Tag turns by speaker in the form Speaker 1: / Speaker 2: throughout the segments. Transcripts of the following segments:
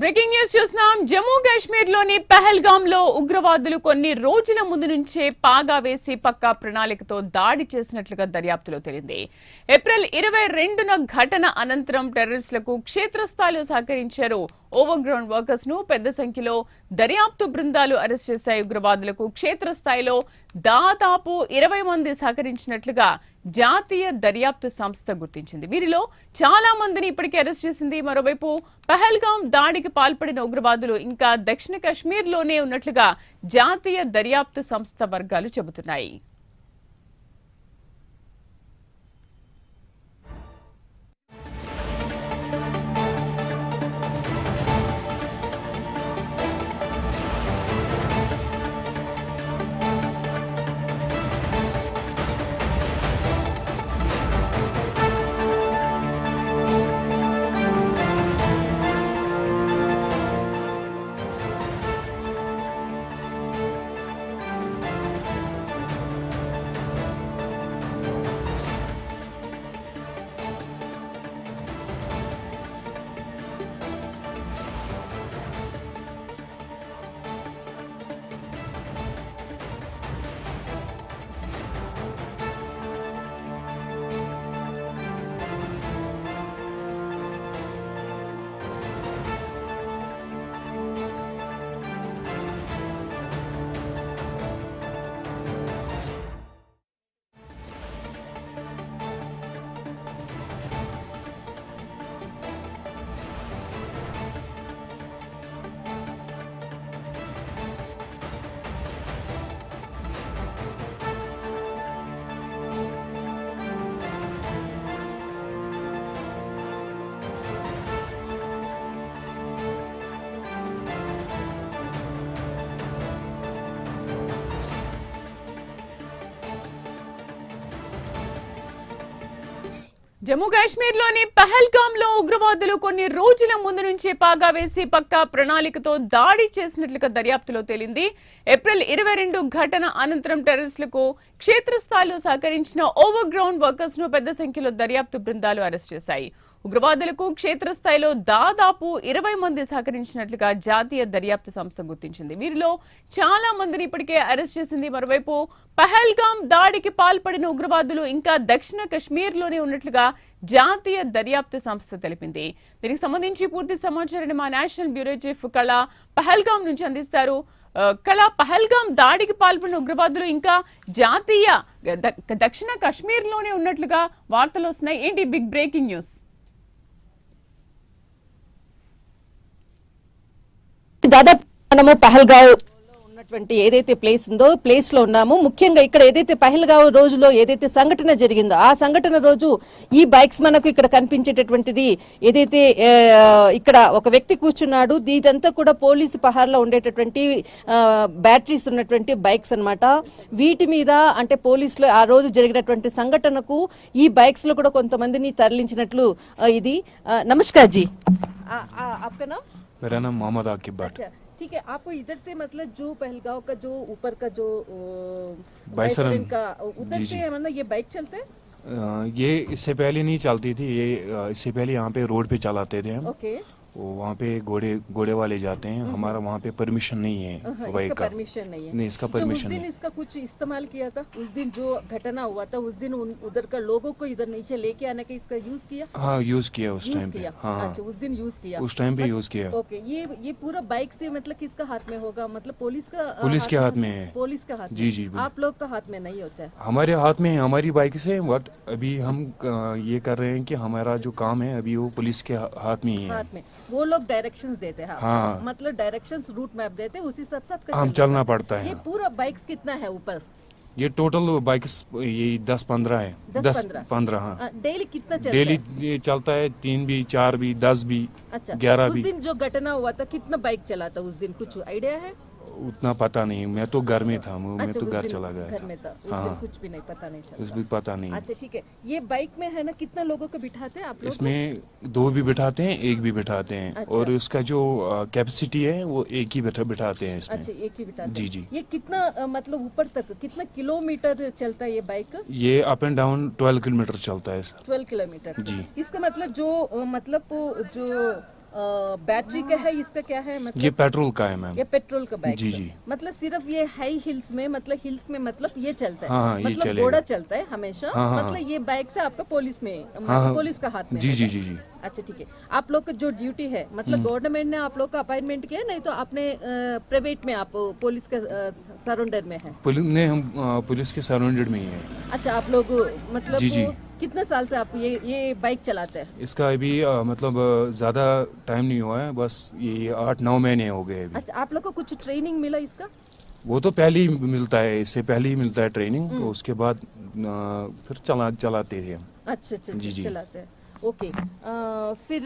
Speaker 1: Breaking news చూస్తున్నాం. జమ్మూ కాశ్మీర్ లోని పహల్గామ్ లో ఉగ్రవాదులు కొన్ని రోజుల ముందు నుంచే పాగా వేసి పక్కా ప్రణాళికతో దాడి చేసినట్లుగా దర్యాప్తులో తేలింది. ఏప్రిల్ 22న ఘటన అనంతరం టెర్రరిస్టులకు క్షేత్రస్థాయిలో సహకరించారు. ఓవర్ గ్రౌండ్ వర్కర్స్ ను పెద్ద సంఖ్యలో దర్యాప్తు బృందాలు అరెస్ట్ చేశాయి. ఉగ్రవాదులకు క్షేత్రస్థాయిలో దాదాపు 20 మంది సహకరించినట్లుగా జాతీయ దర్యాప్తు సంస్థ గుర్తించింది. వీరిలో చాలా మందిని ఇప్పటికే అరెస్ట్ చేసింది. మరోవైపు పహల్గామ్ దాడికి పాల్పడిన ఉగ్రవాదులు ఇంకా దక్షిణ కశ్మీర్ లోనే ఉన్నట్లుగా జాతీయ దర్యాప్తు సంస్థ వర్గాలు చెబుతున్నాయి. జమ్మూ కాశ్మీర్ లోని పహల్గామ్ లో ఉగ్రవాదులు కొన్ని రోజుల ముందు నుంచే పాగా వేసి పక్కా ప్రణాళికతో దాడి చేసినట్లుగా దర్యాప్తులో తేలింది. ఏప్రిల్ 22 ఘటన అనంతరం టెర్రరిస్టులకు క్షేత్రస్థాయిలో సహకరించిన ఓవర్ గ్రౌండ్ వర్కర్స్ ను పెద్ద సంఖ్యలో దర్యాప్తు బృందాలు అరెస్ట్ చేశాయి. ఉగ్రవాదులకు క్షేత్రస్థాయిలో దాదాపు 20 మంది సహకరించినట్లుగా జాతీయ దర్యాప్తు సంస్థ గుర్తించింది. వీరిలో చాలా మందిని ఇప్పటికే అరెస్ట్ చేసింది. మరోవైపు పహల్గామ్ దాడికి పాల్పడిన ఉగ్రవాదులు ఇంకా దక్షిణ కశ్మీర్ లోనే ఉన్నట్లుగా జాతీయ దర్యాప్తు సంస్థ తెలిపింది. దీనికి సంబంధించి పూర్తి సమాచారాన్ని మా నేషనల్ బ్యూరో చీఫ్ కళ పహల్గామ్ నుంచి అందిస్తారు. కళ, పహల్గామ్ దాడికి పాల్పడిన ఉగ్రవాదులు ఇంకా జాతీయ దక్షిణ కశ్మీర్ లోనే ఉన్నట్లుగా వార్తలు వస్తున్నాయి. ఏంటి బిగ్ బ్రేకింగ్ న్యూస్?
Speaker 2: దాదాపు మనము పహల్గావ్ ఉన్నటువంటి ఏదైతే ప్లేస్ ఉందో ప్లేస్ లో ఉన్నాము. ముఖ్యంగా ఇక్కడ ఏదైతే పహల్గావ్ రోజులో ఏదైతే సంఘటన జరిగిందో ఆ సంఘటన రోజు ఈ బైక్స్ మనకు ఇక్కడ కనిపించేటటువంటిది ఏదైతే ఇక్కడ ఒక వ్యక్తి కూర్చున్నాడు. ఇదంతా కూడా పోలీసు పహార్లో ఉండేటటువంటి బ్యాటరీస్ ఉన్నటువంటి బైక్స్ అన్నమాట. వీటి మీద అంటే పోలీసులు ఆ రోజు జరిగినటువంటి సంఘటనకు ఈ బైక్స్ లో కూడా కొంతమందిని తరలించినట్లు ఇది. నమస్కార్ జీ, आपका नाम?
Speaker 3: मेरा नाम मोहम्मद आकिब भट्ट।
Speaker 2: ठीक है, आपको इधर से मतलब जो पहलगांव का जो ऊपर का जो
Speaker 3: बाइसरन
Speaker 2: का उधर से मतलब ये बाइक चलते हैं?
Speaker 3: ये इससे पहले नहीं चलती थी, ये इससे पहले यहाँ पे रोड पे चलाते थे हम।
Speaker 2: ओके,
Speaker 3: वहाँ पे घोड़े वाले जाते हैं। हमारा वहाँ पे परमिशन नहीं है बाइक का।
Speaker 2: परमिशन नहीं है।
Speaker 3: नहीं, इसका परमिशन
Speaker 2: उस दिन
Speaker 3: नहीं।
Speaker 2: इसका कुछ इस्तेमाल किया था? उस दिन जो घटना हुआ था उस दिन उधर का लोगों को इधर नीचे लेके आने का इसका यूज किया?
Speaker 3: हाँ, यूज किया उस टाइम पे। हाँ,
Speaker 2: अच्छा, उस दिन यूज किया।
Speaker 3: उस टाइम पे यूज किया।
Speaker 2: ओके, ये पूरा बाइक से मतलब किसका हाथ में होगा? मतलब पुलिस के
Speaker 3: हाथ में है।
Speaker 2: पुलिस का हाथ में?
Speaker 3: जी जी,
Speaker 2: आप लोग का हाथ में नहीं होता है?
Speaker 3: हमारे हाथ में है, हमारी बाइक से। बट अभी हम ये कर रहे हैं कि हमारा जो काम है अभी वो पुलिस के हाथ में ही है।
Speaker 2: हाथ में वो लोग डायरेक्शंस देते हैं।
Speaker 3: हाँ,
Speaker 2: मतलब डायरेक्शंस रूट मैप देते हैं, उसी सब सबका
Speaker 3: हम चलना पड़ता है।
Speaker 2: ये पूरा बाइक्स कितना है ऊपर?
Speaker 3: ये टोटल बाइक्स ये 10-15 है। 10-15 हाँ।
Speaker 2: डेली कितना चलता
Speaker 3: डेली
Speaker 2: है?
Speaker 3: ये चलता है 3 भी, 4 भी, 10 भी,
Speaker 2: अच्छा,
Speaker 3: 11
Speaker 2: उस
Speaker 3: भी।
Speaker 2: दिन जो घटना हुआ था कितना बाइक चला था उस दिन, कुछ आइडिया है?
Speaker 3: उतना पता नहीं, मैं तो घर में था। मैं
Speaker 2: अच्छा,
Speaker 3: तो
Speaker 2: उस
Speaker 3: घर
Speaker 2: दिन
Speaker 3: चला गया
Speaker 2: घर में था। उस दिन
Speaker 3: हाँ,
Speaker 2: कुछ भी नहीं पता नहीं
Speaker 3: कुछ
Speaker 2: चला।
Speaker 3: भी पता नहीं।
Speaker 2: अच्छा ठीक है, ये बाइक में है ना कितना लोगों को बिठाते हैं आप लोग?
Speaker 3: इसमें 2 भी बिठाते हैं, 1 भी बिठाते हैं।
Speaker 2: अच्छा।
Speaker 3: और उसका जो कैपेसिटी है वो 1 ही बिठाते हैं इसमें।
Speaker 2: अच्छा, एक ही बिठाते
Speaker 3: जी
Speaker 2: हैं।
Speaker 3: जी।
Speaker 2: ये कितना मतलब ऊपर तक कितना किलोमीटर चलता है ये बाइक?
Speaker 3: ये अप एंड डाउन 12 किलोमीटर चलता है सर।
Speaker 2: 12 किलोमीटर।
Speaker 3: जी।
Speaker 2: इसका मतलब जो बैटरी का है, इसका क्या है मतलब?
Speaker 3: ये पेट्रोल का है मैम।
Speaker 2: ये पेट्रोल का बाइक
Speaker 3: जी,
Speaker 2: है।
Speaker 3: जी।
Speaker 2: मतलब सिर्फ ये हाई हिल्स में, मतलब हिल्स में मतलब ये चलता है।
Speaker 3: हाँ, ये
Speaker 2: मतलब
Speaker 3: चलेगा।
Speaker 2: घोड़ा चलता है हमेशा।
Speaker 3: हाँ, हाँ,
Speaker 2: मतलब ये बाइक से आपका पुलिस में,
Speaker 3: हाँ।
Speaker 2: पुलिस का हाथ में
Speaker 3: जी
Speaker 2: है।
Speaker 3: जी जी जी।
Speaker 2: अच्छा ठीक है। आप लोग का जो ड्यूटी है, मतलब गवर्नमेंट ने आप लोग का अपॉइंटमेंट किया है, नहीं तो आपने प्राइवेट में आप पुलिस का सराउंडर में है?
Speaker 3: पुलिस ने हम पुलिस के सराउंडेड में ही है।
Speaker 2: अच्छा, आप लोग मतलब
Speaker 3: जी, जी।
Speaker 2: कितने साल से आप ये बाइक चलाते हैं?
Speaker 3: इसका अभी मतलब ज़्यादा टाइम नहीं हुआ है, बस ये 8-9 महीने हो गए अभी।
Speaker 2: अच्छा, आप लोग को कुछ ट्रेनिंग मिला इसका?
Speaker 3: वो तो पहले ही मिलता है, इससे पहले ही मिलता है ट्रेनिंग, तो उसके बाद फिर चलाते थे हम।
Speaker 2: अच्छा अच्छा
Speaker 3: जी, जी।
Speaker 2: चलाते हैं। ओके। फिर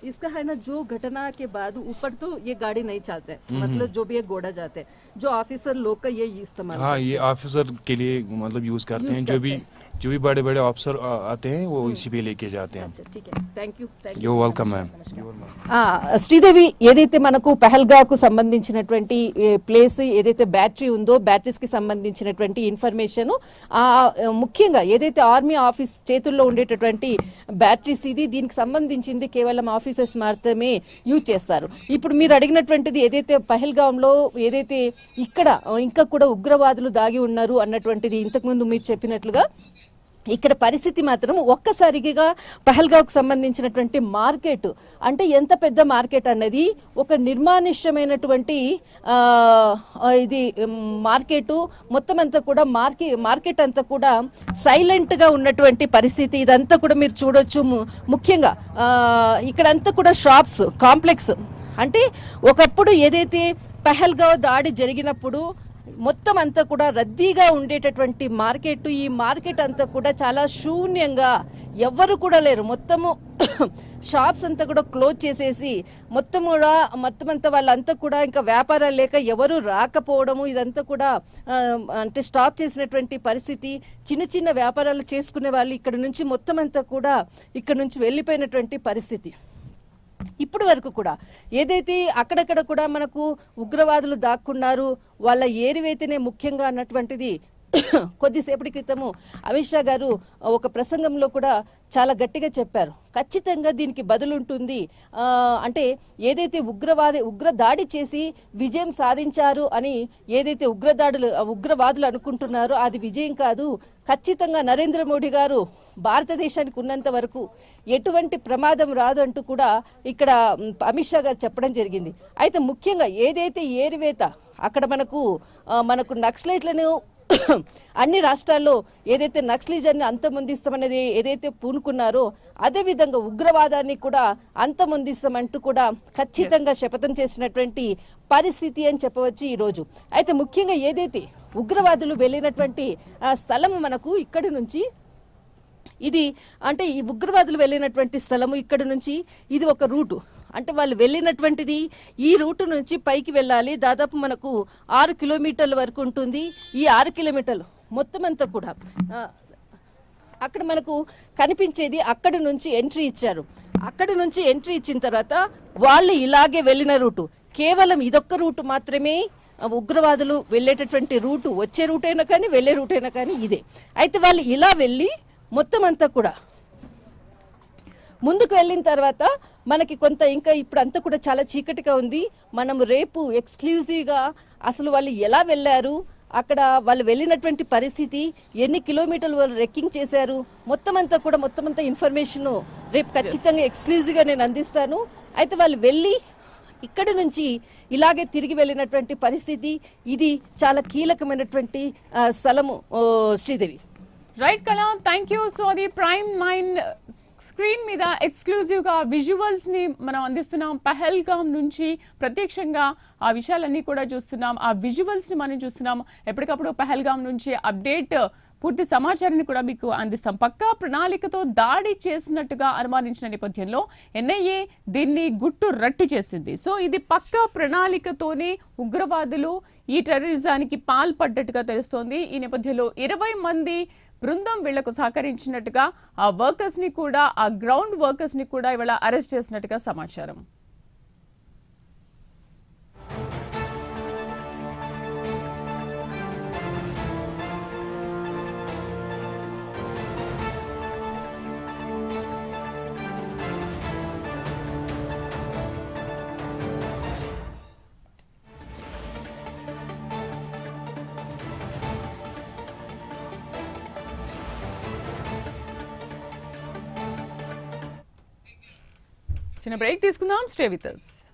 Speaker 2: इसका है ना, जो घटना के बाद ऊपर तो ये गाड़ी नहीं चलते हैं, मतलब जो भी है घोड़ा जाते हैं, जो ऑफिसर लोग का ये इस्तेमाल
Speaker 3: हाँ,
Speaker 2: करते
Speaker 3: ये
Speaker 2: हैं।
Speaker 3: ऑफिसर के लिए मतलब यूज़ करते
Speaker 2: यूज़
Speaker 3: हैं,
Speaker 2: करते
Speaker 3: जो भी बड़े बड़े ऑफिसर आते हैं वो इसी पे लेके जाते हैं।
Speaker 2: अच्छा ठीक है, thank you
Speaker 3: you welcome ma'am.
Speaker 2: Sridevi, ఏదైతే మనకు పహల్గావ్ కు సంబంధించినటువంటి ప్లేస్ ఏదైతే బ్యాటరీ ఉందో, బ్యాటరీస్ కి సంబంధించినటువంటి ఇన్ఫర్మేషన్ ముఖ్యంగా ఏదైతే ఆర్మీ ఆఫీస్ చేతుల్లో ఉండేటటువంటి బ్యాటరీస్, ఇది దీనికి సంబంధించింది కేవలం ఆఫీసర్స్ మాత్రమే యూజ్ చేస్తారు. ఇప్పుడు మీరు అడిగినటువంటిది ఏదైతే పహల్గావ్ లో ఏదైతే ఇక్కడ ఇంకా కూడా ఉగ్రవాదులు దాగి ఉన్నారు అన్నటువంటిది, ఇంతకుముందు మీరు చెప్పినట్లుగా ఇక్కడ పరిస్థితి మాత్రం ఒక్కసారిగా పహల్గావ్కు సంబంధించినటువంటి మార్కెట్, అంటే ఎంత పెద్ద మార్కెట్ అన్నది, ఒక నిర్మానుష్యమైనటువంటి ఇది మార్కెట్ మొత్తం అంతా కూడా మార్కెట్ అంతా కూడా సైలెంట్ గా ఉన్నటువంటి పరిస్థితి. ఇదంతా కూడా మీరు చూడొచ్చు. ముఖ్యంగా ఇక్కడంతా కూడా షాప్స్ కాంప్లెక్స్, అంటే ఒకప్పుడు ఏదైతే పహల్గావ్ దాడి జరిగినప్పుడు మొత్తం అంతా కూడా రద్దీగా ఉండేటటువంటి మార్కెట్, ఈ మార్కెట్ అంతా కూడా చాలా శూన్యంగా, ఎవ్వరు కూడా లేరు. మొత్తము షాప్స్ అంతా కూడా క్లోజ్ చేసేసి మొత్తం అంతా వాళ్ళంతా కూడా ఇంకా వ్యాపారాలు లేక ఎవరు రాకపోవడము, ఇదంతా కూడా అంటే స్టాప్ చేసినటువంటి పరిస్థితి. చిన్న చిన్న వ్యాపారాలు చేసుకునే వాళ్ళు ఇక్కడ నుంచి మొత్తం అంతా కూడా ఇక్కడ నుంచి వెళ్ళిపోయినటువంటి పరిస్థితి. ఇప్పటి వరకు కూడా ఏదైతే అక్కడక్కడ కూడా మనకు ఉగ్రవాదులు దాక్కున్నారు, వాళ్ళ ఏరివేతనే ముఖ్యంగా అన్నటువంటిది కొద్దిసేపటి క్రితము అమిత్ షా గారు ఒక ప్రసంగంలో కూడా చాలా గట్టిగా చెప్పారు. ఖచ్చితంగా దీనికి బదులుంటుంది. అంటే ఏదైతే ఉగ్ర దాడి చేసి విజయం సాధించారు అని ఏదైతే ఉగ్రవాదులు అనుకుంటున్నారో అది విజయం కాదు. ఖచ్చితంగా నరేంద్ర మోడీ గారు భారతదేశానికి ఉన్నంత వరకు ఎటువంటి ప్రమాదం రాదు అంటూ కూడా ఇక్కడ అమిత్ షా గారు చెప్పడం జరిగింది. అయితే ముఖ్యంగా ఏదైతే ఏరివేత అక్కడ మనకు నక్సలైట్లను అన్ని రాష్ట్రాల్లో ఏదైతే నక్సలిజాన్ని అంతమొందిస్తామనేది ఏదైతే పూనుకున్నారో, అదే విధంగా ఉగ్రవాదాన్ని కూడా అంతమొందిస్తామంటూ కూడా ఖచ్చితంగా శపథం చేసినటువంటి పరిస్థితి అని చెప్పవచ్చు ఈ రోజు. అయితే ముఖ్యంగా ఏదైతే ఉగ్రవాదులు వెళ్ళినటువంటి స్థలం మనకు ఇక్కడి నుంచి, ఇది అంటే ఈ ఉగ్రవాదులు వెళ్ళినటువంటి స్థలము ఇక్కడ నుంచి ఇది ఒక రూటు. అంటే వాళ్ళు వెళ్ళినటువంటిది ఈ రూటు నుంచి పైకి వెళ్ళాలి. దాదాపు మనకు 6 కిలోమీటర్ల వరకు ఉంటుంది. ఈ 6 కిలోమీటర్లు మొత్తం అంతా కూడా అక్కడ మనకు కనిపించేది, అక్కడి నుంచి ఎంట్రీ ఇచ్చారు. అక్కడి నుంచి ఎంట్రీ ఇచ్చిన తర్వాత వాళ్ళు ఇలాగే వెళ్ళిన రూటు, కేవలం ఇదొక్క రూటు మాత్రమే ఉగ్రవాదులు వెళ్ళేటటువంటి రూటు. వచ్చే రూట్ అయినా కానీ వెళ్ళే రూట్ అయినా కానీ ఇదే. అయితే వాళ్ళు ఇలా వెళ్ళి మొత్తం అంతా కూడా ముందుకు వెళ్ళిన తర్వాత మనకి కొంత ఇంకా ఇప్పుడు అంతా కూడా చాలా చీకటిగా ఉంది. మనం రేపు ఎక్స్క్లూజివ్గా అసలు వాళ్ళు ఎలా వెళ్ళారు, అక్కడ వాళ్ళు వెళ్ళినటువంటి పరిస్థితి, ఎన్ని కిలోమీటర్లు వాళ్ళు రెక్కింగ్ చేశారు, మొత్తం అంతా ఇన్ఫర్మేషన్ రేపు ఖచ్చితంగా ఎక్స్క్లూజివ్గా నేను అందిస్తాను. అయితే వాళ్ళు వెళ్ళి ఇక్కడి నుంచి ఇలాగే తిరిగి వెళ్ళినటువంటి పరిస్థితి, ఇది చాలా కీలకమైనటువంటి స్థలము శ్రీదేవి.
Speaker 1: రైట్ కళా, థ్యాంక్ యూ. సో అది ప్రైమ్9 స్క్రీన్ మీద ఎక్స్క్లూజివ్ గా విజువల్స్ ని మనం అందిస్తున్నాం. పహల్గామ్ నుంచి ప్రత్యక్షంగా ఆ విషయాలన్నీ కూడా చూస్తున్నాం. ఆ విజువల్స్ ని మనం చూస్తున్నాం. ఎప్పటికప్పుడు పహల్గామ్ నుంచి అప్డేట్, పూర్తి సమాచారాన్ని కూడా మీకు అందిస్తాం. పక్కా ప్రణాళికతో దాడి చేసినట్టుగా అనుమానించిన నేపథ్యంలో ఎన్ఐఏ దీన్ని గుట్టు రట్టు చేసింది. సో ఇది పక్కా ప్రణాళికతోనే ఉగ్రవాదులు ఈ టెర్రరిజానికి పాల్పడ్డట్టుగా తెలుస్తోంది. ఈ నేపథ్యంలో 20 మంది బృందం వీళ్లకు సహకరించినట్టుగా ఆ వర్కర్స్ ని కూడా, ఆ గ్రౌండ్ వర్కర్స్ ని కూడా ఇవాళ అరెస్ట్ చేసినట్టుగా సమాచారం. చిన్న బ్రేక్ తీసుకుందాం, స్టే విత్ us.